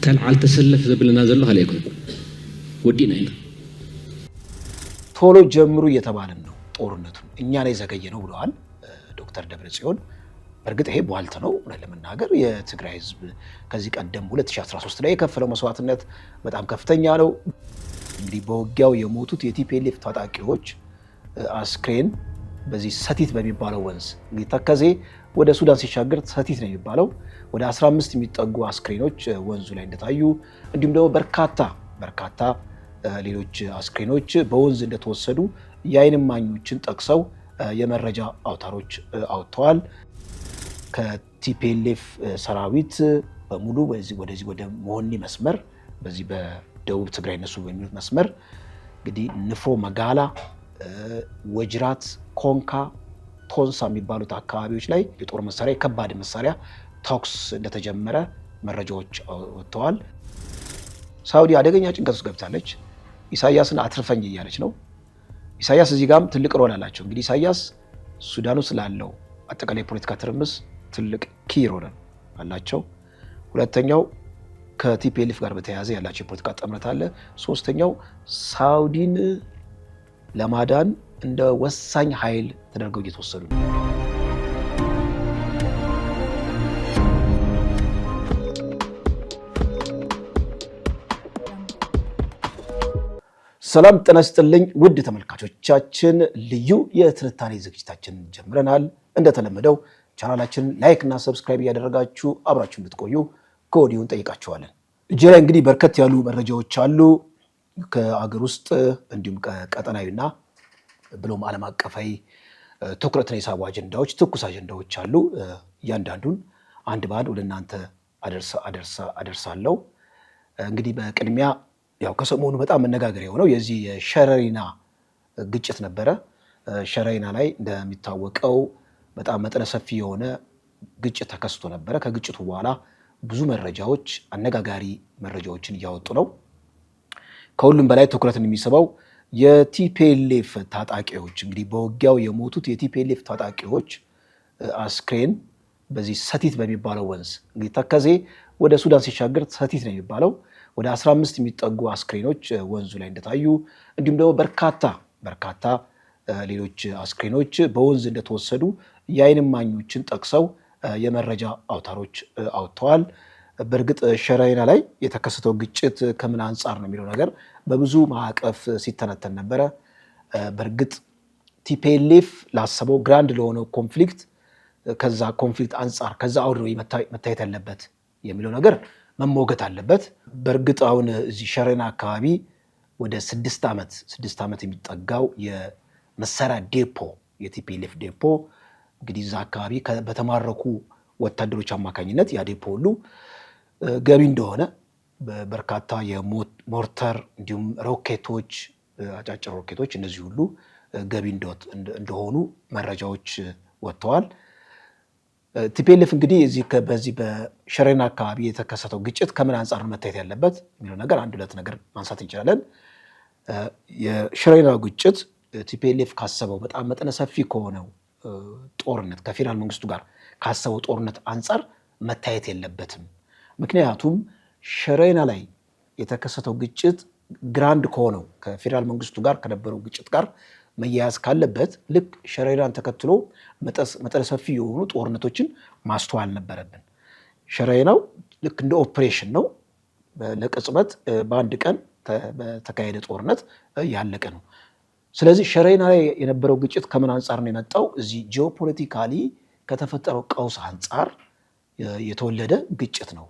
ተልዓል ተሰለፍ ዘብለና ዘሎ ኻልይኩም ወዲና ኢና ቶሎ ጀምሩ እየተባለን ነው ጦርነቱ እኛ ላይ ዘገየ ነው ብለዋል ዶክተር ደብረጽዮን። በርግጥ ይሄ ቧልት ነው ለመናገር የትግራይ ህዝብ ከዚህ ቀደም 2013 ላይ የከፈለው መስዋዕትነት በጣም ከፍተኛ ነው። እንግዲህ በውጊያው የሞቱት የቲፒኤልኤፍ ታጣቂዎች አስክሬን በዚህ ሰቲት በሚባለው ወንዝ እንግዲህ ተከዜ ወደ ሱዳን ሲሻገር ሰቲት ነው የሚባለው ወደ 15 የሚጠጉ አስክሬኖች ወንዙ ላይ እንደታዩ እንዲሁም ደግሞ በርካታ ሌሎች አስክሬኖች በወንዝ እንደተወሰዱ የዓይን እማኞችን ጠቅሰው የመረጃ አውታሮች አውጥተዋል። ከቲፒኤልኤፍ ሰራዊት በሙሉ ወደዚህ ወደ ሞኒ መስመር በዚህ በደቡብ ትግራይ ነሱ በሚሉት መስመር እንግዲህ ንፍሮ መጋላ፣ ወጅራት፣ ኮንካ፣ ቶንሳ የሚባሉት አካባቢዎች ላይ የጦር መሳሪያ የከባድ መሳሪያ ተኩስ እንደተጀመረ መረጃዎች ወጥተዋል። ሳውዲ አደገኛ ጭንቀት ውስጥ ገብታለች። ኢሳያስን አትርፈኝ እያለች ነው። ኢሳያስ እዚህ ጋርም ትልቅ ሮል አላቸው። እንግዲህ ኢሳያስ ሱዳን ውስጥ ላለው አጠቃላይ ፖለቲካ ትርምስ ትልቅ ኪ ሮል አላቸው። ሁለተኛው ከቲፒኤልኤፍ ጋር በተያያዘ ያላቸው የፖለቲካ ጥምረት አለ። ሶስተኛው ሳውዲን ለማዳን እንደ ወሳኝ ኃይል ተደርገው እየተወሰዱ ነው። ሰላም ጤና ይስጥልኝ ውድ ተመልካቾቻችን፣ ልዩ የትንታኔ ዝግጅታችን ጀምረናል። እንደተለመደው ቻናላችንን ላይክ እና ሰብስክራይብ እያደረጋችሁ አብራችሁ እንድትቆዩ ከወዲሁ እንጠይቃችኋለን። እጄ ላይ እንግዲህ በርከት ያሉ መረጃዎች አሉ ከአገር ውስጥ እንዲሁም ቀጠናዊና ብሎም ዓለም አቀፋዊ ትኩረትን የሳቡ አጀንዳዎች፣ ትኩስ አጀንዳዎች አሉ። እያንዳንዱን አንድ ባንድ ወደ እናንተ አደርሳለሁ። እንግዲህ በቅድሚያ ያው ከሰሞኑ በጣም መነጋገር የሆነው የዚህ የሸረሪና ግጭት ነበረ። ሸረሪና ላይ እንደሚታወቀው በጣም መጠነ ሰፊ የሆነ ግጭት ተከስቶ ነበረ። ከግጭቱ በኋላ ብዙ መረጃዎች አነጋጋሪ መረጃዎችን እያወጡ ነው። ከሁሉም በላይ ትኩረትን የሚስበው የቲፒኤልኤፍ ታጣቂዎች እንግዲህ በውጊያው የሞቱት የቲፒኤልኤፍ ታጣቂዎች አስክሬን በዚህ ሰቲት በሚባለው ወንዝ እንግዲህ ተከዜ ወደ ሱዳን ሲሻገር ሰቲት ነው የሚባለው ወደ 15 የሚጠጉ አስክሬኖች ወንዙ ላይ እንደታዩ እንዲሁም ደግሞ በርካታ ሌሎች አስክሬኖች በወንዝ እንደተወሰዱ የዓይን እማኞችን ጠቅሰው የመረጃ አውታሮች አውጥተዋል። በእርግጥ ሸረሪና ላይ የተከሰተው ግጭት ከምን አንጻር ነው የሚለው ነገር በብዙ ማዕቀፍ ሲተነተን ነበረ። በእርግጥ ቲፒኤልኤፍ ላሰበው ግራንድ ለሆነው ኮንፍሊክት ከዛ ኮንፍሊክት አንጻር ከዛ አውድ ነው መታየት ያለበት የሚለው ነገር መሞገት አለበት። በእርግጥ አሁን እዚህ ሸረሪና አካባቢ ወደ 6 ዓመት የሚጠጋው የመሳሪያ ዴፖ የቲፒኤልኤፍ ዴፖ እንግዲህ እዛ አካባቢ በተማረኩ ወታደሮች አማካኝነት ያ ዴፖ ሁሉ ገቢ እንደሆነ በርካታ የሞርተር እንዲሁም ሮኬቶች፣ አጫጭር ሮኬቶች እነዚህ ሁሉ ገቢ እንደሆኑ መረጃዎች ወጥተዋል። ቲፒኤልኤፍ እንግዲህ በዚህ በሸረሪና አካባቢ የተከሰተው ግጭት ከምን አንጻር መታየት ያለበት የሚለው ነገር አንድ ሁለት ነገር ማንሳት እንችላለን። የሸረሪና ግጭት ቲፒኤልኤፍ ካሰበው በጣም መጠነ ሰፊ ከሆነው ጦርነት ከፌዴራል መንግስቱ ጋር ካሰበው ጦርነት አንጻር መታየት የለበትም። ምክንያቱም ሸረሪና ላይ የተከሰተው ግጭት ግራንድ ከሆነው ከፌዴራል መንግስቱ ጋር ከነበረው ግጭት ጋር መያያዝ ካለበት ልክ ሸረሪናን ተከትሎ መጠነ ሰፊ የሆኑ ጦርነቶችን ማስተዋል ነበረብን። ሸረሪናው ልክ እንደ ኦፕሬሽን ነው። ለቅጽበት በአንድ ቀን በተካሄደ ጦርነት ያለቀ ነው። ስለዚህ ሸረሪና ላይ የነበረው ግጭት ከምን አንጻር ነው የመጣው? እዚህ ጂኦፖለቲካሊ ከተፈጠረው ቀውስ አንጻር የተወለደ ግጭት ነው።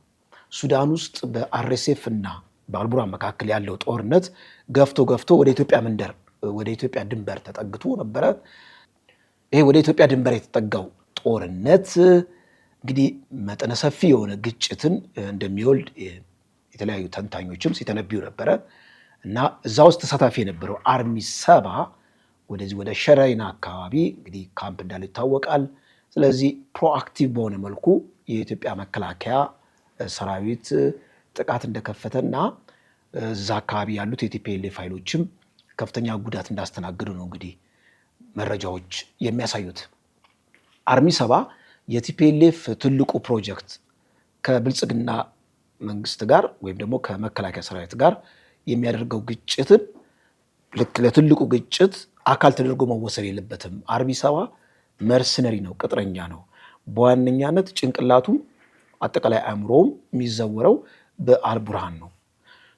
ሱዳን ውስጥ በአርኤስኤፍ እና በአልቡርሃን መካከል ያለው ጦርነት ገፍቶ ወደ ኢትዮጵያ ድንበር ተጠግቶ ነበረ። ይሄ ወደ ኢትዮጵያ ድንበር የተጠጋው ጦርነት እንግዲህ መጠነ ሰፊ የሆነ ግጭትን እንደሚወልድ የተለያዩ ተንታኞችም ሲተነብዩ ነበረ እና እዛ ውስጥ ተሳታፊ የነበረው አርሚ 7 ወደ ሸረሪና አካባቢ እንግዲህ ካምፕ እንዳለ ይታወቃል። ስለዚህ ፕሮአክቲቭ በሆነ መልኩ የኢትዮጵያ መከላከያ ሰራዊት ጥቃት እንደከፈተና እዛ አካባቢ ያሉት የቲፒኤልኤፍ ኃይሎችም ከፍተኛ ጉዳት እንዳስተናገዱ ነው እንግዲህ መረጃዎች የሚያሳዩት። አርሚ 7 የቲፒኤልኤፍ ትልቁ ፕሮጀክት ከብልጽግና መንግስት ጋር ወይም ደግሞ ከመከላከያ ሰራዊት ጋር የሚያደርገው ግጭትን ልክ ለትልቁ ግጭት አካል ተደርጎ መወሰድ የለበትም። አርሚ ሰባ መርሰነሪ ነው፣ ቅጥረኛ ነው። በዋነኛነት ጭንቅላቱም አጠቃላይ አእምሮውም የሚዘወረው በአልቡርሃን ነው።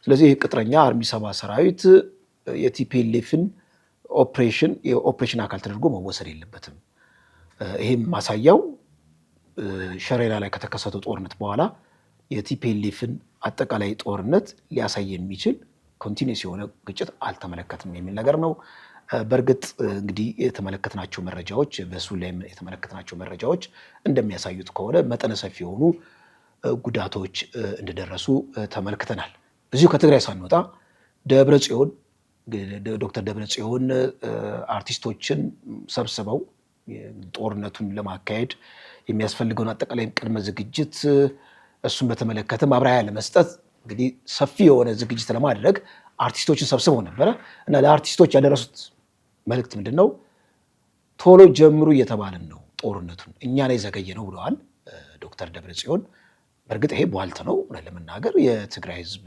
ስለዚህ ይህ ቅጥረኛ አርሚ ሰባ ሰራዊት የቲፒኤልኤፍን የኦፕሬሽን አካል ተደርጎ መወሰድ የለበትም። ይህም ማሳያው ሸሬራ ላይ ከተከሰተው ጦርነት በኋላ የቲፒኤልኤፍን አጠቃላይ ጦርነት ሊያሳይ የሚችል ኮንቲኒስ የሆነ ግጭት አልተመለከትም የሚል ነገር ነው። በእርግጥ እንግዲህ የተመለከትናቸው መረጃዎች በሱ ላይ የተመለከትናቸው መረጃዎች እንደሚያሳዩት ከሆነ መጠነ ሰፊ የሆኑ ጉዳቶች እንደደረሱ ተመልክተናል። እዚሁ ከትግራይ ሳንወጣ ዶክተር ደብረጽዮን አርቲስቶችን ሰብስበው ጦርነቱን ለማካሄድ የሚያስፈልገውን አጠቃላይ ቅድመ ዝግጅት እሱን በተመለከተ ማብራሪያ ለመስጠት እንግዲህ ሰፊ የሆነ ዝግጅት ለማድረግ አርቲስቶችን ሰብስበው ነበረ እና ለአርቲስቶች ያደረሱት መልእክት ምንድን ነው? ቶሎ ጀምሩ እየተባልን ነው ጦርነቱን፣ እኛ ላይ ዘገየ ነው ብለዋል ዶክተር ደብረጽዮን። በእርግጥ ይሄ ቧልት ነው ለመናገር። የትግራይ ህዝብ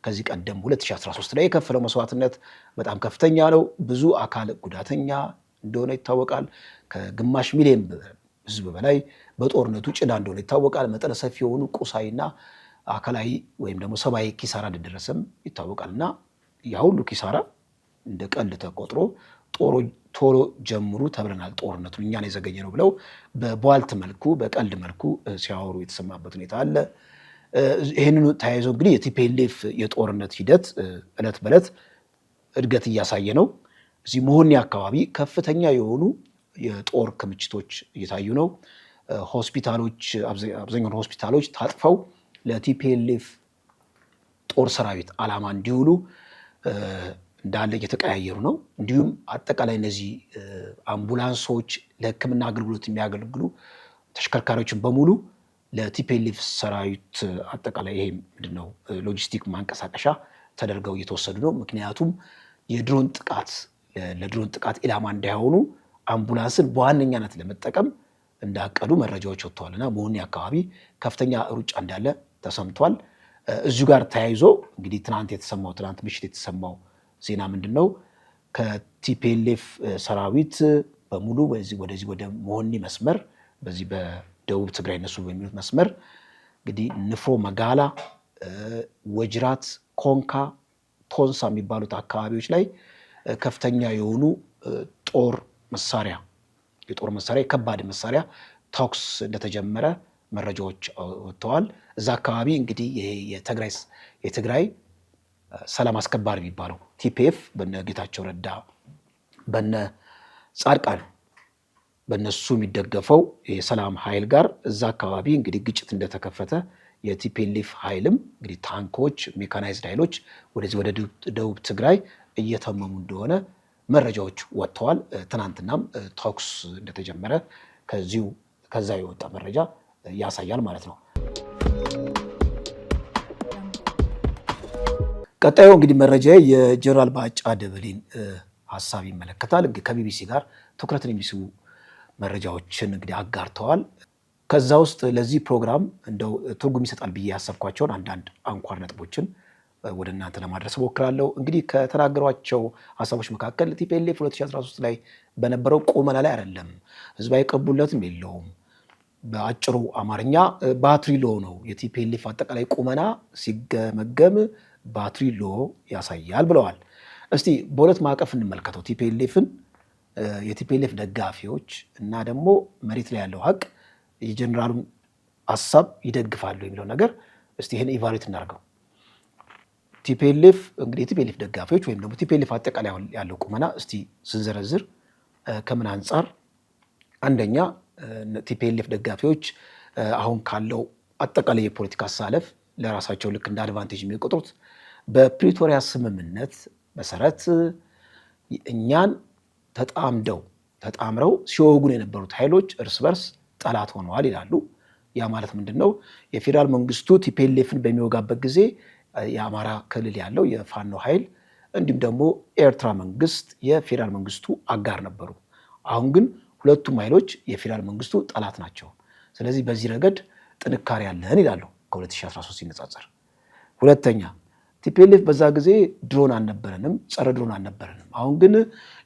ከዚህ ቀደም 2013 ላይ የከፈለው መስዋዕትነት በጣም ከፍተኛ ነው። ብዙ አካል ጉዳተኛ እንደሆነ ይታወቃል። ከግማሽ ሚሊዮን ህዝብ በላይ በጦርነቱ ጭዳ እንደሆነ ይታወቃል። መጠነ ሰፊ የሆኑ ቁሳዊና አካላዊ ወይም ደግሞ ሰብአዊ ኪሳራ እንደደረሰም ይታወቃል። እና ያ ሁሉ ኪሳራ እንደ ቀልድ ተቆጥሮ ቶሎ ጀምሩ ተብለናል ጦርነቱን እኛ ነው የዘገየ ነው ብለው በቧልት መልኩ በቀልድ መልኩ ሲያወሩ የተሰማበት ሁኔታ አለ። ይህንኑ ተያይዞ እንግዲህ የቲፒኤልኤፍ የጦርነት ሂደት እለት በእለት እድገት እያሳየ ነው። እዚህ መሆኒ አካባቢ ከፍተኛ የሆኑ የጦር ክምችቶች እየታዩ ነው። አብዛኛውን ሆስፒታሎች ታጥፈው ለቲፒኤልኤፍ ጦር ሰራዊት ዓላማ እንዲውሉ እንዳለ እየተቀያየሩ ነው። እንዲሁም አጠቃላይ እነዚህ አምቡላንሶች፣ ለሕክምና አገልግሎት የሚያገለግሉ ተሽከርካሪዎችን በሙሉ ለቲፒኤልኤፍ ሰራዊት አጠቃላይ ይሄ ምንድነው ሎጂስቲክ ማንቀሳቀሻ ተደርገው እየተወሰዱ ነው። ምክንያቱም ለድሮን ጥቃት ኢላማ እንዳይሆኑ አምቡላንስን በዋነኛነት ለመጠቀም እንዳቀዱ መረጃዎች ወጥተዋልና መሆኒ አካባቢ ከፍተኛ ሩጫ እንዳለ ተሰምቷል። እዚሁ ጋር ተያይዞ እንግዲህ ትናንት ምሽት የተሰማው ዜና ምንድን ነው? ከቲፒኤልኤፍ ሰራዊት በሙሉ ወደ መሆኒ መስመር በዚህ በደቡብ ትግራይ እነሱ በሚሉት መስመር እንግዲህ ንፍሮ መጋላ፣ ወጅራት፣ ኮንካ፣ ቶንሳ የሚባሉት አካባቢዎች ላይ ከፍተኛ የሆኑ የጦር መሳሪያ የከባድ መሳሪያ ተኩስ እንደተጀመረ መረጃዎች ወጥተዋል። እዛ አካባቢ እንግዲህ የትግራይ ሰላም አስከባሪ የሚባለው ቲፒኤፍ በነ ጌታቸው ረዳ በነ ጻድቃን በነሱ የሚደገፈው የሰላም ኃይል ጋር እዛ አካባቢ እንግዲህ ግጭት እንደተከፈተ የቲፒኤልኤፍ ኃይልም እንግዲህ ታንኮች፣ ሜካናይዝድ ኃይሎች ወደ ደቡብ ትግራይ እየተመሙ እንደሆነ መረጃዎች ወጥተዋል። ትናንትናም ተኩስ እንደተጀመረ ከዛ የወጣ መረጃ ያሳያል ማለት ነው። ቀጣዩ እንግዲህ መረጃ የጀነራል ባጫ ደበሌን ሀሳብ ይመለከታል። እንግዲህ ከቢቢሲ ጋር ትኩረትን የሚስቡ መረጃዎችን እንግዲህ አጋርተዋል። ከዛ ውስጥ ለዚህ ፕሮግራም እንደው ትርጉም ይሰጣል ብዬ ያሰብኳቸውን አንዳንድ አንኳር ነጥቦችን ወደ እናንተ ለማድረስ እሞክራለሁ። እንግዲህ ከተናገሯቸው ሀሳቦች መካከል ቲፒኤልኤፍ 2013 ላይ በነበረው ቁመና ላይ አይደለም፣ ህዝባዊ ቅቡልነትም የለውም። በአጭሩ አማርኛ ባትሪ ሎ ነው። የቲፒኤልኤፍ አጠቃላይ ቁመና ሲገመገም ባትሪ ሎ ያሳያል ብለዋል። እስቲ በሁለት ማዕቀፍ እንመልከተው ቲፒኤልኤፍን። የቲፒኤልኤፍ ደጋፊዎች እና ደግሞ መሬት ላይ ያለው ሀቅ የጀኔራሉን ሀሳብ ይደግፋሉ የሚለው ነገር እስቲ ይህን ኢቫሉዌት እናድርገው። ቲፒኤልኤፍ እንግዲህ የቲፒኤልኤፍ ደጋፊዎች ወይም ደግሞ ቲፒኤልኤፍ አጠቃላይ ያለው ቁመና እስቲ ስንዘረዝር ከምን አንጻር? አንደኛ ቲፒኤልኤፍ ደጋፊዎች አሁን ካለው አጠቃላይ የፖለቲካ አሳለፍ ለራሳቸው ልክ እንደ አድቫንቴጅ የሚቆጥሩት በፕሪቶሪያ ስምምነት መሰረት እኛን ተጣምረው ሲወጉን የነበሩት ኃይሎች እርስ በርስ ጠላት ሆነዋል ይላሉ። ያ ማለት ምንድን ነው? የፌዴራል መንግስቱ ቲፒኤልኤፍን በሚወጋበት ጊዜ የአማራ ክልል ያለው የፋኖ ኃይል እንዲሁም ደግሞ ኤርትራ መንግስት የፌዴራል መንግስቱ አጋር ነበሩ። አሁን ግን ሁለቱም ኃይሎች የፌዴራል መንግስቱ ጠላት ናቸው። ስለዚህ በዚህ ረገድ ጥንካሬ ያለን ይላሉ ከ2013 ሲነጻጸር። ሁለተኛ ቲፒኤልኤፍ በዛ ጊዜ ድሮን አልነበረንም፣ ጸረ ድሮን አልነበረንም። አሁን ግን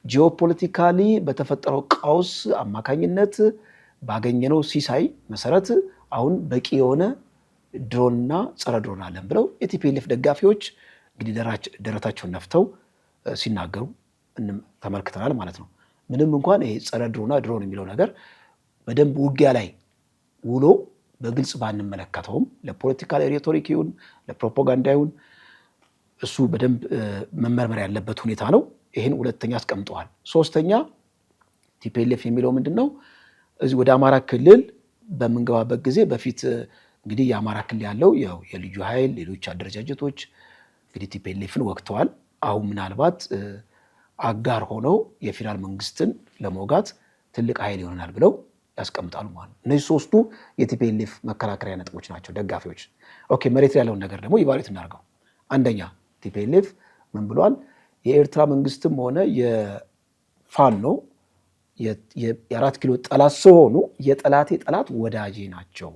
ጂኦፖለቲካሊ በተፈጠረው ቀውስ አማካኝነት ባገኘነው ሲሳይ መሰረት አሁን በቂ የሆነ ድሮንና ጸረ ድሮን አለን ብለው የቲፒኤልኤፍ ደጋፊዎች እንግዲህ ደረታቸውን ነፍተው ሲናገሩ ተመልክተናል ማለት ነው። ምንም እንኳን ይሄ ጸረ ድሮን የሚለው ነገር በደንብ ውጊያ ላይ ውሎ በግልጽ ባንመለከተውም ለፖለቲካል ሬቶሪክ ይሁን ለፕሮፓጋንዳ ይሁን እሱ በደንብ መመርመር ያለበት ሁኔታ ነው። ይህን ሁለተኛ አስቀምጠዋል። ሶስተኛ ቲፒኤልኤፍ የሚለው ምንድን ነው? እዚህ ወደ አማራ ክልል በምንገባበት ጊዜ በፊት እንግዲህ የአማራ ክልል ያለው የልዩ ኃይል ሌሎች አደረጃጀቶች እንግዲህ ቲፒኤልኤፍን ወቅተዋል። አሁን ምናልባት አጋር ሆነው የፌዴራል መንግስትን ለመውጋት ትልቅ ኃይል ይሆናል ብለው ያስቀምጣሉ ማለት ነው። እነዚህ ሶስቱ የቲፒኤልኤፍ መከራከሪያ ነጥቦች ናቸው። ደጋፊዎች ኦኬ፣ መሬት ላይ ያለውን ነገር ደግሞ ኢቫሉዌት እናድርገው። አንደኛ ቲፒኤልኤፍ ምን ብሏል? የኤርትራ መንግስትም ሆነ የፋኖ የአራት ኪሎ ጠላት ሲሆኑ የጠላቴ ጠላት ወዳጄ ናቸው፣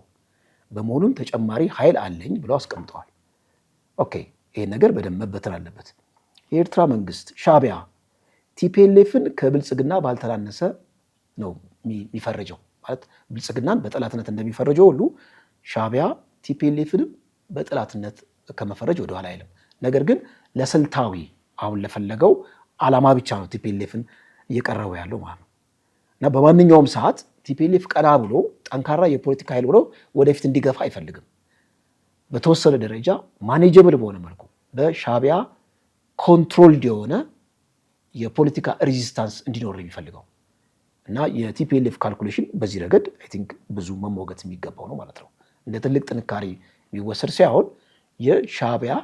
በመሆኑም ተጨማሪ ኃይል አለኝ ብለው አስቀምጠዋል። ኦኬ፣ ይሄን ነገር በደንብ መበተን አለበት። የኤርትራ መንግስት ሻዕቢያ ቲፒኤልኤፍን ከብልጽግና ባልተናነሰ ነው የሚፈረጀው። ማለት ብልጽግናን በጠላትነት እንደሚፈረጀው ሁሉ ሻዕቢያ ቲፒኤልኤፍንም በጠላትነት ከመፈረጅ ወደኋላ አይልም። ነገር ግን ለስልታዊ አሁን ለፈለገው ዓላማ ብቻ ነው ቲፒኤልኤፍን እየቀረበው ያለው ማለት ነው። እና በማንኛውም ሰዓት ቲፒኤልኤፍ ቀና ብሎ ጠንካራ የፖለቲካ ኃይል ብሎ ወደፊት እንዲገፋ አይፈልግም። በተወሰነ ደረጃ ማኔጀብል በሆነ መልኩ በሻዕቢያ ኮንትሮልድ የሆነ የፖለቲካ ሬዚስታንስ እንዲኖር የሚፈልገው እና የቲፒኤልኤፍ ካልኩሌሽን በዚህ ረገድ አይ ቲንክ ብዙ መሞገት የሚገባው ነው ማለት ነው። እንደ ትልቅ ጥንካሬ የሚወሰድ ሳይሆን የሻዕቢያ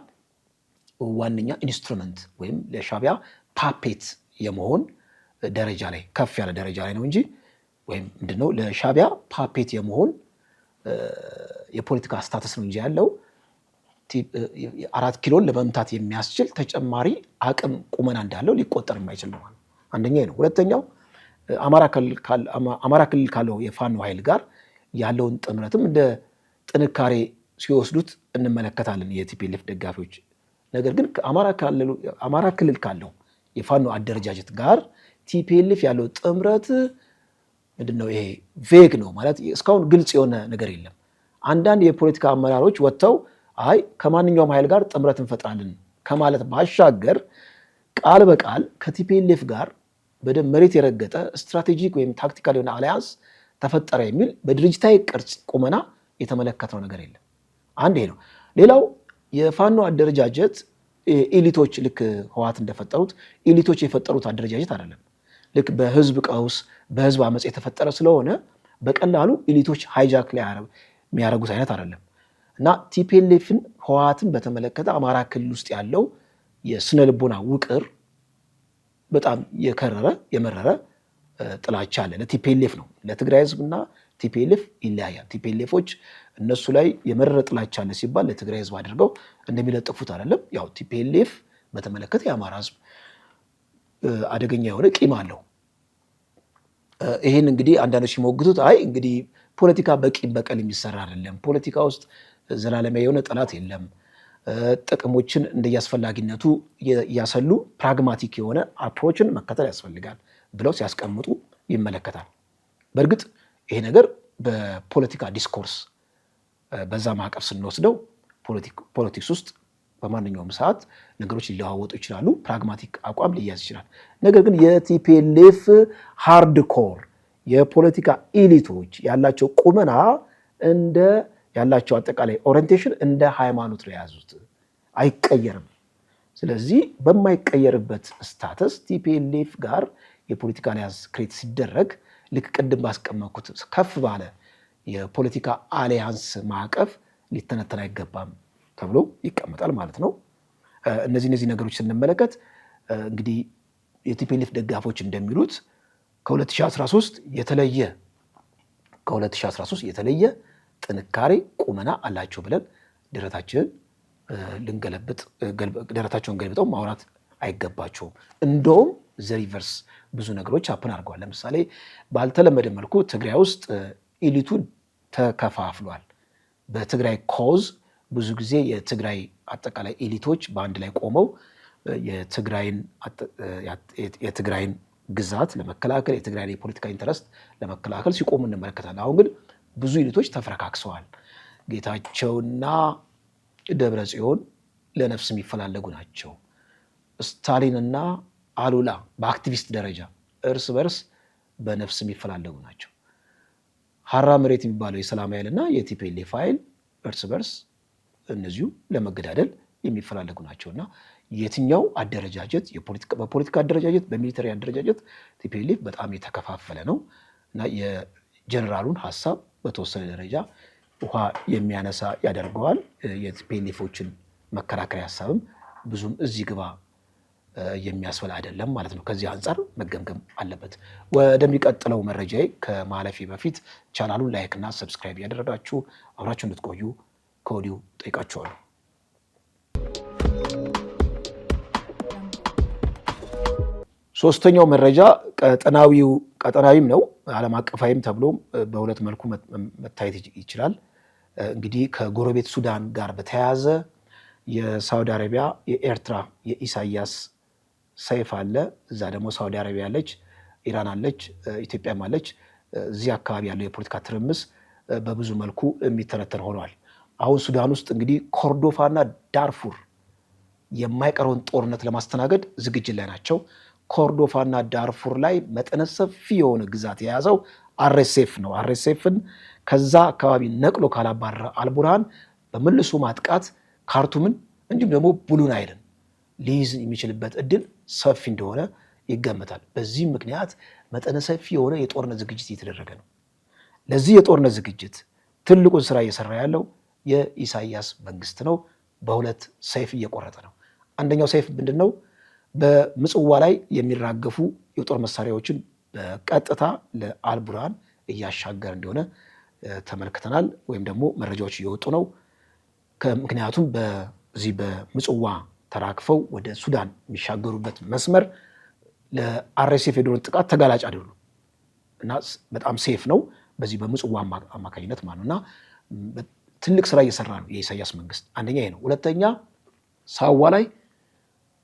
ዋነኛ ኢንስትሩመንት ወይም ለሻዕቢያ ፓፔት የመሆን ደረጃ ላይ ከፍ ያለ ደረጃ ላይ ነው እንጂ ወይም ምንድነው ለሻዕቢያ ፓፔት የመሆን የፖለቲካ ስታተስ ነው እንጂ ያለው አራት ኪሎን ለመምታት የሚያስችል ተጨማሪ አቅም ቁመና እንዳለው ሊቆጠር የማይችል ነው። አንደኛ ነው። ሁለተኛው አማራ ክልል ካለው የፋኖ ኃይል ጋር ያለውን ጥምረትም እንደ ጥንካሬ ሲወስዱት እንመለከታለን የቲፒኤልኤፍ ደጋፊዎች። ነገር ግን አማራ ክልል ካለው የፋኖ አደረጃጀት ጋር ቲፒኤልኤፍ ያለው ጥምረት ምንድነው? ይሄ ቬግ ነው ማለት እስካሁን ግልጽ የሆነ ነገር የለም። አንዳንድ የፖለቲካ አመራሮች ወጥተው አይ ከማንኛውም ኃይል ጋር ጥምረት እንፈጥራለን ከማለት ባሻገር ቃል በቃል ከቲፒኤልኤፍ ጋር በደንብ መሬት የረገጠ ስትራቴጂክ ወይም ታክቲካል የሆነ አሊያንስ ተፈጠረ የሚል በድርጅታዊ ቅርጽ ቁመና የተመለከተው ነገር የለም። አንድ ይሄ ነው። ሌላው የፋኖ አደረጃጀት ኤሊቶች ልክ ህወሓት እንደፈጠሩት ኤሊቶች የፈጠሩት አደረጃጀት አይደለም። ልክ በህዝብ ቀውስ በህዝብ አመፅ የተፈጠረ ስለሆነ በቀላሉ ኤሊቶች ሃይጃክ ላይ የሚያደርጉት አይነት አይደለም እና ቲፒኤልኤፍን ህወሓትን በተመለከተ አማራ ክልል ውስጥ ያለው የስነ ልቦና ውቅር በጣም የመረረ ጥላቻ አለ። ለቲፒኤልኤፍ ነው። ለትግራይ ህዝብና ቲፒኤልኤፍ ይለያያል። ቲፒኤልኤፎች እነሱ ላይ የመረረ ጥላቻ አለ ሲባል ለትግራይ ህዝብ አድርገው እንደሚለጥፉት አይደለም። ያው ቲፒኤልኤፍ በተመለከተ የአማራ ህዝብ አደገኛ የሆነ ቂም አለው። ይህን እንግዲህ አንዳንዶች ሲሞግቱት አይ እንግዲህ ፖለቲካ በቂም በቀል የሚሰራ አይደለም፣ ፖለቲካ ውስጥ ዘላለማዊ የሆነ ጠላት የለም፣ ጥቅሞችን እንደያስፈላጊነቱ ያሰሉ ፕራግማቲክ የሆነ አፕሮችን መከተል ያስፈልጋል ብለው ሲያስቀምጡ ይመለከታል። በእርግጥ ይሄ ነገር በፖለቲካ ዲስኮርስ በዛ ማዕቀፍ ስንወስደው ፖለቲክስ ውስጥ በማንኛውም ሰዓት ነገሮች ሊለዋወጡ ይችላሉ፣ ፕራግማቲክ አቋም ሊያዝ ይችላል። ነገር ግን የቲፒኤልኤፍ ሃርድ ኮር የፖለቲካ ኤሊቶች ያላቸው ቁመና ያላቸው አጠቃላይ ኦሪንቴሽን እንደ ሃይማኖት ነው የያዙት፣ አይቀየርም። ስለዚህ በማይቀየርበት ስታተስ ቲፒኤልኤፍ ጋር የፖለቲካ አሊያንስ ክሬት ሲደረግ ልክ ቅድም ባስቀመጥኩት ከፍ ባለ የፖለቲካ አሊያንስ ማዕቀፍ ሊተነተን አይገባም ተብሎ ይቀመጣል ማለት ነው። እነዚህ ነገሮች ስንመለከት እንግዲህ የቲፒኤልኤፍ ደጋፊዎች እንደሚሉት ከ2013 የተለየ ጥንካሬ ቁመና አላቸው ብለን ደረታቸውን ገልብጠው ማውራት አይገባቸውም። እንደውም ዘሪቨርስ ብዙ ነገሮች አፕን አድርገዋል። ለምሳሌ ባልተለመደ መልኩ ትግራይ ውስጥ ኤሊቱ ተከፋፍሏል። በትግራይ ኮዝ ብዙ ጊዜ የትግራይ አጠቃላይ ኤሊቶች በአንድ ላይ ቆመው የትግራይን ግዛት ለመከላከል የትግራይን የፖለቲካ ኢንተረስት ለመከላከል ሲቆሙ እንመለከታለን። አሁን ግን ብዙ ኤሊቶች ተፈረካክሰዋል። ጌታቸውና ደብረ ጽዮን ለነፍስ የሚፈላለጉ ናቸው። ስታሊንና አሉላ በአክቲቪስት ደረጃ እርስ በርስ በነፍስ የሚፈላለጉ ናቸው። ሀራ መሬት የሚባለው የሰላም ኃይልና የቲፒኤልኤፍ ኃይል እርስ በርስ እነዚሁ ለመገዳደል የሚፈላለጉ ናቸው እና የትኛው አደረጃጀት በፖለቲካ አደረጃጀት በሚሊተሪ አደረጃጀት ቲፒኤልኤፍ በጣም የተከፋፈለ ነው እና የጀነራሉን ሀሳብ በተወሰነ ደረጃ ውሃ የሚያነሳ ያደርገዋል። የቲፒኤልኤፎችን መከራከሪያ ሀሳብም ብዙም እዚህ ግባ የሚያስፈል አይደለም ማለት ነው። ከዚህ አንጻር መገምገም አለበት። ወደሚቀጥለው መረጃዬ ከማለፌ በፊት ቻናሉን ላይክ እና ሰብስክራይብ ያደረጋችሁ አብራችሁ እንድትቆዩ ከወዲሁ ጠይቃችኋለሁ። ሶስተኛው መረጃ ቀጠናዊም ነው ዓለም አቀፋዊም ተብሎ በሁለት መልኩ መታየት ይችላል። እንግዲህ ከጎረቤት ሱዳን ጋር በተያያዘ የሳውዲ አረቢያ የኤርትራ የኢሳያስ ሰይፍ አለ። እዛ ደግሞ ሳውዲ አረቢያ አለች፣ ኢራን አለች፣ ኢትዮጵያም አለች። እዚህ አካባቢ ያለው የፖለቲካ ትርምስ በብዙ መልኩ የሚተነተን ሆኗል። አሁን ሱዳን ውስጥ እንግዲህ ኮርዶፋና ዳርፉር የማይቀረውን ጦርነት ለማስተናገድ ዝግጅት ላይ ናቸው። ኮርዶፋና ዳርፉር ላይ መጠነ ሰፊ የሆነ ግዛት የያዘው አርኤስኤፍ ነው። አርኤስኤፍን ከዛ አካባቢ ነቅሎ ካላባረረ አልቡርሃን በመልሶ ማጥቃት ካርቱምን እንዲሁም ደግሞ ብሉ ናይልን ሊይዝ የሚችልበት እድል ሰፊ እንደሆነ ይገመታል። በዚህም ምክንያት መጠነ ሰፊ የሆነ የጦርነት ዝግጅት እየተደረገ ነው። ለዚህ የጦርነት ዝግጅት ትልቁን ስራ እየሰራ ያለው የኢሳያስ መንግስት ነው። በሁለት ሰይፍ እየቆረጠ ነው። አንደኛው ሰይፍ ምንድን ነው? በምጽዋ ላይ የሚራገፉ የጦር መሳሪያዎችን በቀጥታ ለአልቡርሃን እያሻገረ እንደሆነ ተመልክተናል፣ ወይም ደግሞ መረጃዎች እየወጡ ነው። ምክንያቱም በዚህ በምጽዋ ተራክፈው ወደ ሱዳን የሚሻገሩበት መስመር ለአርኤስኤፍ የድሮን ጥቃት ተጋላጭ አይደሉም እና በጣም ሴፍ ነው በዚህ በምጽዋ አማካኝነት ማለት ነው። እና ትልቅ ስራ እየሰራ ነው የኢሳያስ መንግስት። አንደኛ ይሄ ነው። ሁለተኛ ሳዋ ላይ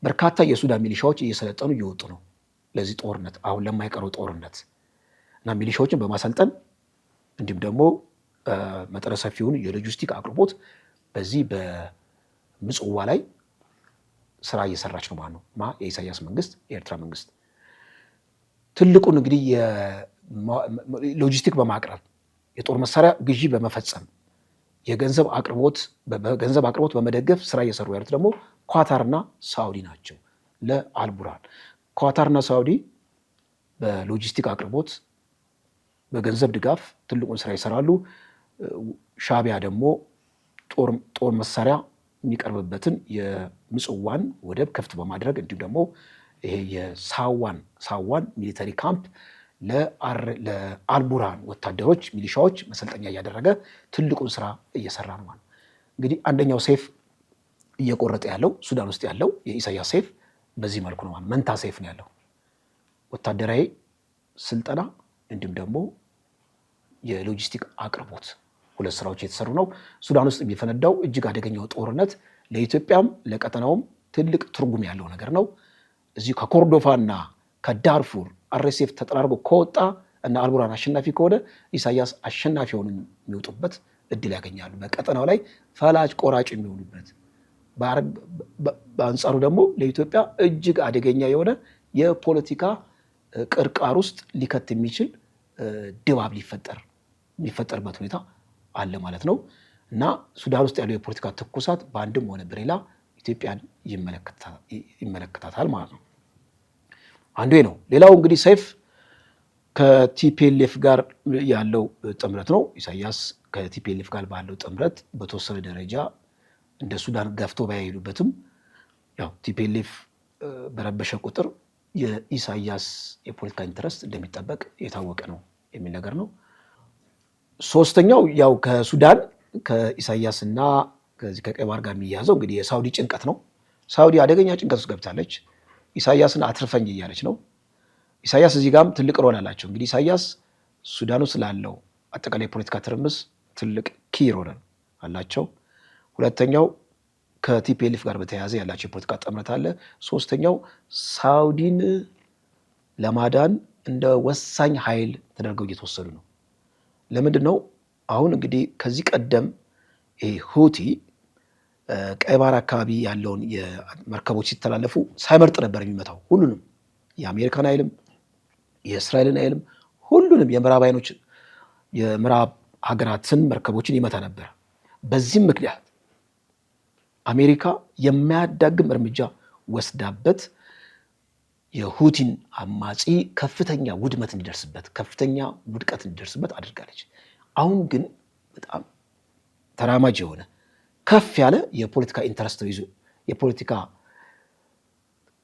በርካታ የሱዳን ሚሊሻዎች እየሰለጠኑ እየወጡ ነው ለዚህ ጦርነት፣ አሁን ለማይቀረው ጦርነት እና ሚሊሻዎችን በማሰልጠን እንዲሁም ደግሞ መጠነ ሰፊውን የሎጂስቲክ አቅርቦት በዚህ በምጽዋ ላይ ስራ እየሰራች ነው ማለት ነው። የኢሳያስ መንግስት የኤርትራ መንግስት ትልቁን እንግዲህ ሎጂስቲክ በማቅረብ የጦር መሳሪያ ግዢ በመፈጸም የገንዘብ አቅርቦት በመደገፍ ስራ እየሰሩ ያሉት ደግሞ ኳታርና ሳውዲ ናቸው። ለአልቡርሃን ኳታርና ሳውዲ በሎጂስቲክ አቅርቦት በገንዘብ ድጋፍ ትልቁን ስራ ይሰራሉ። ሻቢያ ደግሞ ጦር መሳሪያ የሚቀርብበትን የምጽዋን ወደብ ክፍት በማድረግ እንዲሁም ደግሞ ይሄ የሳዋን ሚሊተሪ ካምፕ ለአልቡርሃን ወታደሮች ሚሊሻዎች መሰልጠኛ እያደረገ ትልቁን ስራ እየሰራ ነው ማለት። እንግዲህ አንደኛው ሴፍ እየቆረጠ ያለው ሱዳን ውስጥ ያለው የኢሳያስ ሴፍ በዚህ መልኩ ነው ማለት። መንታ ሴፍ ነው ያለው፣ ወታደራዊ ስልጠና እንዲሁም ደግሞ የሎጂስቲክ አቅርቦት፣ ሁለት ስራዎች የተሰሩ ነው። ሱዳን ውስጥ የሚፈነዳው እጅግ አደገኛው ጦርነት ለኢትዮጵያም ለቀጠናውም ትልቅ ትርጉም ያለው ነገር ነው። እዚሁ ከኮርዶፋና ከዳርፉር አርኤስኤፍ ተጠራርጎ ከወጣ እና አልቡርሃን አሸናፊ ከሆነ ኢሳያስ አሸናፊ ሆኑ የሚወጡበት እድል ያገኛሉ። በቀጠናው ላይ ፈላጭ ቆራጭ የሚሆኑበት፣ በአንጻሩ ደግሞ ለኢትዮጵያ እጅግ አደገኛ የሆነ የፖለቲካ ቅርቃር ውስጥ ሊከት የሚችል ድባብ ሊፈጠርበት ሁኔታ አለ ማለት ነው እና ሱዳን ውስጥ ያለው የፖለቲካ ትኩሳት በአንድም ሆነ በሌላ ኢትዮጵያን ይመለከታታል ማለት ነው። አንዱ ነው። ሌላው እንግዲህ ሰይፍ ከቲፒኤልኤፍ ጋር ያለው ጥምረት ነው። ኢሳያስ ከቲፒኤልኤፍ ጋር ባለው ጥምረት በተወሰነ ደረጃ እንደ ሱዳን ገፍቶ ባይሄዱበትም ያው ቲፒኤልኤፍ በረበሸ ቁጥር የኢሳያስ የፖለቲካ ኢንተረስት እንደሚጠበቅ የታወቀ ነው የሚል ነገር ነው። ሶስተኛው ያው ከሱዳን ከኢሳያስና ከዚህ ከቀይ ባህር ጋር የሚያያዘው እንግዲህ የሳውዲ ጭንቀት ነው። ሳውዲ አደገኛ ጭንቀት ውስጥ ገብታለች። ኢሳያስን አትርፈኝ እያለች ነው። ኢሳያስ እዚህ ጋርም ትልቅ ሮል አላቸው። እንግዲህ ኢሳያስ ሱዳን ውስጥ ላለው አጠቃላይ የፖለቲካ ትርምስ ትልቅ ኪ ሮል አላቸው። ሁለተኛው ከቲፒኤልኤፍ ጋር በተያያዘ ያላቸው የፖለቲካ ጥምረት አለ። ሶስተኛው ሳውዲን ለማዳን እንደ ወሳኝ ኃይል ተደርገው እየተወሰዱ ነው። ለምንድን ነው? አሁን እንግዲህ ከዚህ ቀደም ሁቲ ቀይ ባህር አካባቢ ያለውን የመርከቦች ሲተላለፉ ሳይመርጥ ነበር የሚመታው። ሁሉንም የአሜሪካን ኃይልም የእስራኤልን ኃይልም ሁሉንም የምዕራብ ሀገራትን መርከቦችን ይመታ ነበር። በዚህም ምክንያት አሜሪካ የማያዳግም እርምጃ ወስዳበት የሁቲን አማጺ ከፍተኛ ውድመት እንዲደርስበት፣ ከፍተኛ ውድቀት እንዲደርስበት አድርጋለች። አሁን ግን በጣም ተራማጅ የሆነ ከፍ ያለ የፖለቲካ ኢንተረስት ነው ይዞ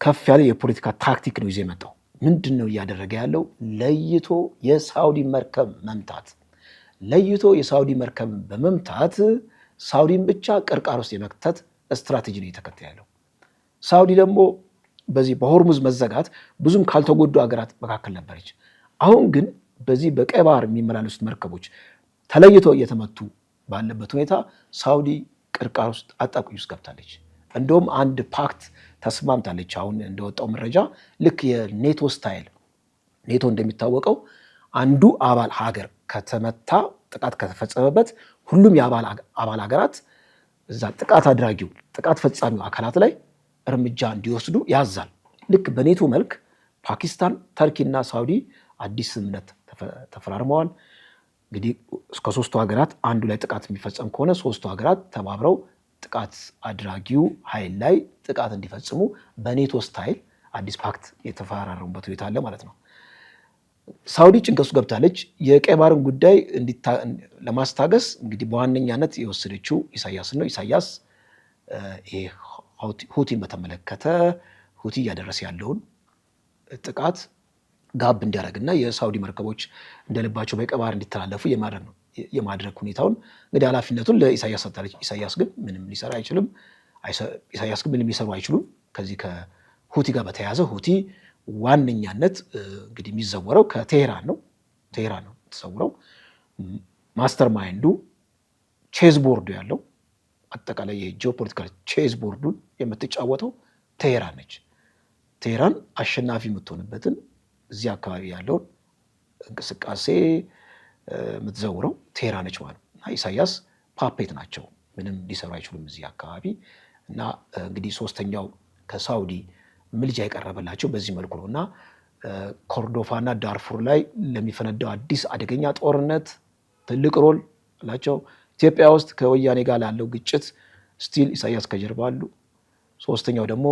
ከፍ ያለ የፖለቲካ ታክቲክ ነው ይዞ የመጣው። ምንድን ነው እያደረገ ያለው? ለይቶ የሳውዲ መርከብ መምታት። ለይቶ የሳውዲ መርከብ በመምታት ሳውዲን ብቻ ቅርቃር ውስጥ የመክተት ስትራቴጂ ነው እየተከተለ ያለው። ሳውዲ ደግሞ በዚህ በሆርሙዝ መዘጋት ብዙም ካልተጎዱ ሀገራት መካከል ነበረች። አሁን ግን በዚህ በቀይ ባህር የሚመላለሱት መርከቦች ተለይቶ እየተመቱ ባለበት ሁኔታ ሳውዲ ቅርቃር ውስጥ አጣብቂኝ ውስጥ ገብታለች። እንደውም አንድ ፓክት ተስማምታለች። አሁን እንደወጣው መረጃ ልክ የኔቶ ስታይል፣ ኔቶ እንደሚታወቀው አንዱ አባል ሀገር ከተመታ፣ ጥቃት ከተፈጸመበት ሁሉም የአባል ሀገራት እዛ ጥቃት አድራጊው ጥቃት ፈጻሚው አካላት ላይ እርምጃ እንዲወስዱ ያዛል። ልክ በኔቶ መልክ ፓኪስታን፣ ተርኪና ሳውዲ አዲስ ስምምነት ተፈራርመዋል። እንግዲህ ከሶስቱ ሀገራት አንዱ ላይ ጥቃት የሚፈጸም ከሆነ ሶስቱ ሀገራት ተባብረው ጥቃት አድራጊው ኃይል ላይ ጥቃት እንዲፈጽሙ በኔቶ ስታይል አዲስ ፓክት የተፈራረሙበት ሁኔታ አለ ማለት ነው። ሳውዲ ጭንቀት ውስጥ ገብታለች። የቀይ ባህርን ጉዳይ ለማስታገስ እንግዲህ በዋነኛነት የወሰደችው ኢሳያስን ነው። ኢሳያስ ሁቲን በተመለከተ ሁቲ እያደረሰ ያለውን ጥቃት ጋብ እንዲያደርግና የሳውዲ መርከቦች እንደልባቸው በቀይ ባህር እንዲተላለፉ የማድረግ ሁኔታውን እንግዲህ ኃላፊነቱን ለኢሳያስ ሰጥታለች። ኢሳያስ ግን ምንም ሊሰራ አይችልም። ኢሳያስ ግን ምንም ሊሰሩ አይችሉም። ከዚህ ከሁቲ ጋር በተያያዘ ሁቲ ዋነኛነት እንግዲህ የሚዘወረው ከቴሄራን ነው። ቴሄራን ነው የተሰውረው። ማስተር ማይንዱ ቼዝ ቦርዱ ያለው አጠቃላይ የጂኦፖለቲካል ቼዝ ቦርዱን የምትጫወተው ቴሄራን ነች። ቴሄራን አሸናፊ የምትሆንበትን እዚህ አካባቢ ያለውን እንቅስቃሴ የምትዘውረው ቴሄራን ነች ማለት ነው። እና ኢሳያስ ፓፔት ናቸው፣ ምንም ሊሰሩ አይችሉም እዚህ አካባቢ። እና እንግዲህ ሶስተኛው ከሳውዲ ምልጃ የቀረበላቸው በዚህ መልኩ ነው። እና ኮርዶፋና ዳርፉር ላይ ለሚፈነዳው አዲስ አደገኛ ጦርነት ትልቅ ሮል አላቸው። ኢትዮጵያ ውስጥ ከወያኔ ጋር ላለው ግጭት ስቲል ኢሳያስ ከጀርባ አሉ። ሶስተኛው ደግሞ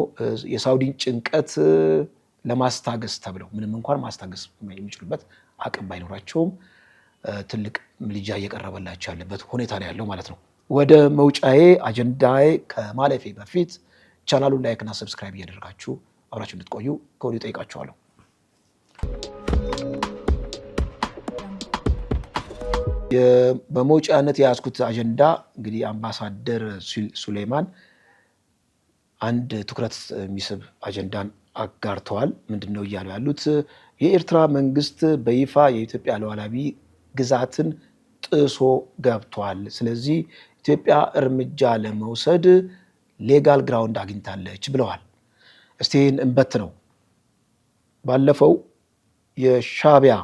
የሳውዲን ጭንቀት ለማስታገስ ተብለው ምንም እንኳን ማስታገስ የሚችሉበት አቅም ባይኖራቸውም ትልቅ ምልጃ እየቀረበላቸው ያለበት ሁኔታ ነው ያለው ማለት ነው። ወደ መውጫዬ አጀንዳዬ ከማለፌ በፊት ቻናሉን ላይክ እና ሰብስክራይብ እያደረጋችሁ አብራችሁ እንድትቆዩ ከወዲሁ ጠይቃችኋለሁ። በመውጫነት የያዝኩት አጀንዳ እንግዲህ አምባሳደር ሱሌማን አንድ ትኩረት የሚስብ አጀንዳን አጋርተዋል። ምንድን ነው እያሉ ያሉት? የኤርትራ መንግስት በይፋ የኢትዮጵያ ሉዓላዊ ግዛትን ጥሶ ገብቷል። ስለዚህ ኢትዮጵያ እርምጃ ለመውሰድ ሌጋል ግራውንድ አግኝታለች ብለዋል። እስቲ ይህን እንበት ነው። ባለፈው የሻዕቢያ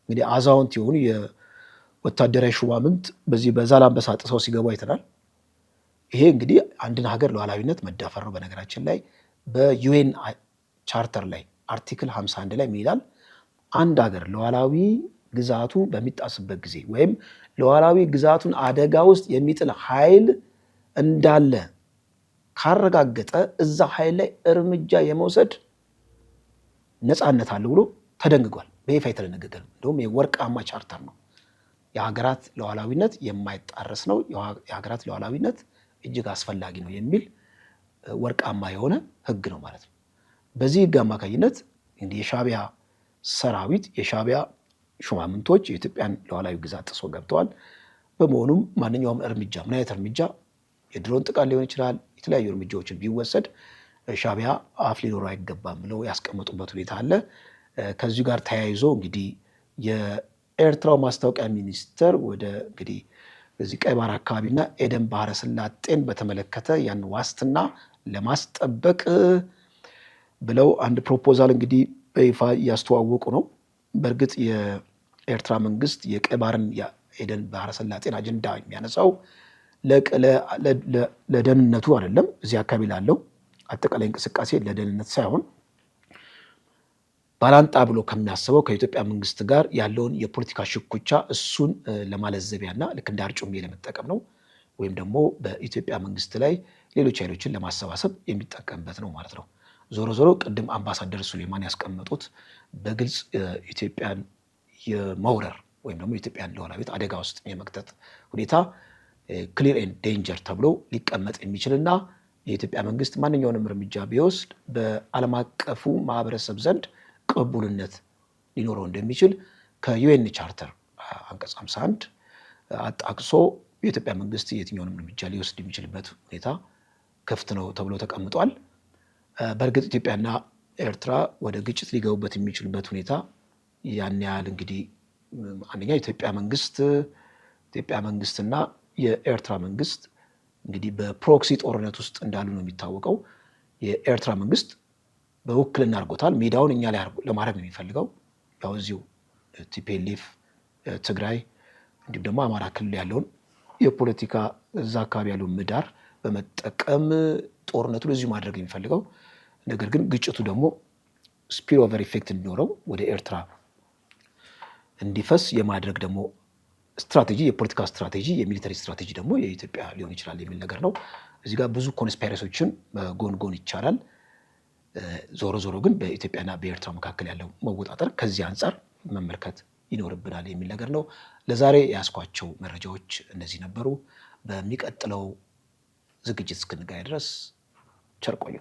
እንግዲህ አዛውንት የሆኑ የወታደራዊ ሹማምንት በዚህ በዛላንበሳ ጥሰው ሲገቡ አይተናል። ይሄ እንግዲህ አንድን ሀገር ሉዓላዊነት መዳፈር ነው። በነገራችን ላይ በዩኤን ቻርተር ላይ አርቲክል 51 ላይ ምን ይላል? አንድ ሀገር ሉዓላዊ ግዛቱ በሚጣስበት ጊዜ ወይም ሉዓላዊ ግዛቱን አደጋ ውስጥ የሚጥል ኃይል እንዳለ ካረጋገጠ እዛ ኃይል ላይ እርምጃ የመውሰድ ነፃነት አለ ብሎ ተደንግጓል። በይፋ የተደነገገ ነው። እንደውም የወርቃማ ቻርተር ነው። የሀገራት ሉዓላዊነት የማይጣረስ ነው፣ የሀገራት ሉዓላዊነት እጅግ አስፈላጊ ነው የሚል ወርቃማ የሆነ ህግ ነው ማለት ነው። በዚህ ህግ አማካኝነት እንግዲህ የሻዕቢያ ሰራዊት፣ የሻዕቢያ ሹማምንቶች የኢትዮጵያን ሉዓላዊ ግዛት ጥሶ ገብተዋል። በመሆኑም ማንኛውም እርምጃ፣ ምን አይነት እርምጃ፣ የድሮን ጥቃት ሊሆን ይችላል፣ የተለያዩ እርምጃዎችን ቢወሰድ ሻዕቢያ አፍ ሊኖረው አይገባም ብለው ያስቀመጡበት ሁኔታ አለ። ከዚሁ ጋር ተያይዞ እንግዲህ የኤርትራው ማስታወቂያ ሚኒስትር ወደ እንግዲህ እዚህ ቀይ ባህር አካባቢና ኤደን ባህረ ሰላጤን በተመለከተ ያን ዋስትና ለማስጠበቅ ብለው አንድ ፕሮፖዛል እንግዲህ በይፋ እያስተዋወቁ ነው። በእርግጥ የኤርትራ መንግስት የቀይ ባህርን የኤደን ባህረ ሰላጤን አጀንዳ የሚያነሳው ለደህንነቱ አይደለም፣ እዚህ አካባቢ ላለው አጠቃላይ እንቅስቃሴ ለደህንነት ሳይሆን ባላንጣ ብሎ ከሚያስበው ከኢትዮጵያ መንግስት ጋር ያለውን የፖለቲካ ሽኩቻ እሱን ለማለዘቢያና ልክ እንደ አርጩሜ ለመጠቀም ነው። ወይም ደግሞ በኢትዮጵያ መንግስት ላይ ሌሎች ኃይሎችን ለማሰባሰብ የሚጠቀምበት ነው ማለት ነው። ዞሮ ዞሮ ቅድም አምባሳደር ሱሌማን ያስቀመጡት በግልጽ ኢትዮጵያን የመውረር ወይም ደግሞ ኢትዮጵያን ሉዓላዊነት አደጋ ውስጥ የመክተት ሁኔታ ክሊር ኤንድ ዴንጀር ተብሎ ሊቀመጥ የሚችልና የኢትዮጵያ መንግስት ማንኛውንም እርምጃ ቢወስድ በዓለም አቀፉ ማህበረሰብ ዘንድ ቅቡልነት ሊኖረው እንደሚችል ከዩኤን ቻርተር አንቀጽ 51 አጣቅሶ የኢትዮጵያ መንግስት የትኛውንም እርምጃ ሊወስድ የሚችልበት ሁኔታ ክፍት ነው ተብሎ ተቀምጧል። በእርግጥ ኢትዮጵያና ኤርትራ ወደ ግጭት ሊገቡበት የሚችሉበት ሁኔታ ያን ያህል እንግዲህ አንደኛ የኢትዮጵያ መንግስትና የኤርትራ መንግስት እንግዲህ በፕሮክሲ ጦርነት ውስጥ እንዳሉ ነው የሚታወቀው። የኤርትራ መንግስት በውክልና አድርጎታል። ሜዳውን እኛ ላይ ለማድረግ ነው የሚፈልገው። ያው እዚሁ ቲፒኤልኤፍ ትግራይ እንዲሁም ደግሞ አማራ ክልል ያለውን የፖለቲካ እዛ አካባቢ ያለውን ምህዳር በመጠቀም ጦርነቱን እዚሁ ማድረግ የሚፈልገው። ነገር ግን ግጭቱ ደግሞ ስፒል ኦቨር ኢፌክት እንዲኖረው ወደ ኤርትራ እንዲፈስ የማድረግ ደግሞ ስትራቴጂ፣ የፖለቲካ ስትራቴጂ፣ የሚሊተሪ ስትራቴጂ ደግሞ የኢትዮጵያ ሊሆን ይችላል የሚል ነገር ነው። እዚህ ጋር ብዙ ኮንስፓይረሲዎችን ጎን ይቻላል። ዞሮ ዞሮ ግን በኢትዮጵያና በኤርትራ መካከል ያለው መወጣጠር ከዚህ አንጻር መመልከት ይኖርብናል የሚል ነገር ነው። ለዛሬ ያስኳቸው መረጃዎች እነዚህ ነበሩ። በሚቀጥለው ዝግጅት እስክንገናኝ ድረስ ቸር ቆዩ።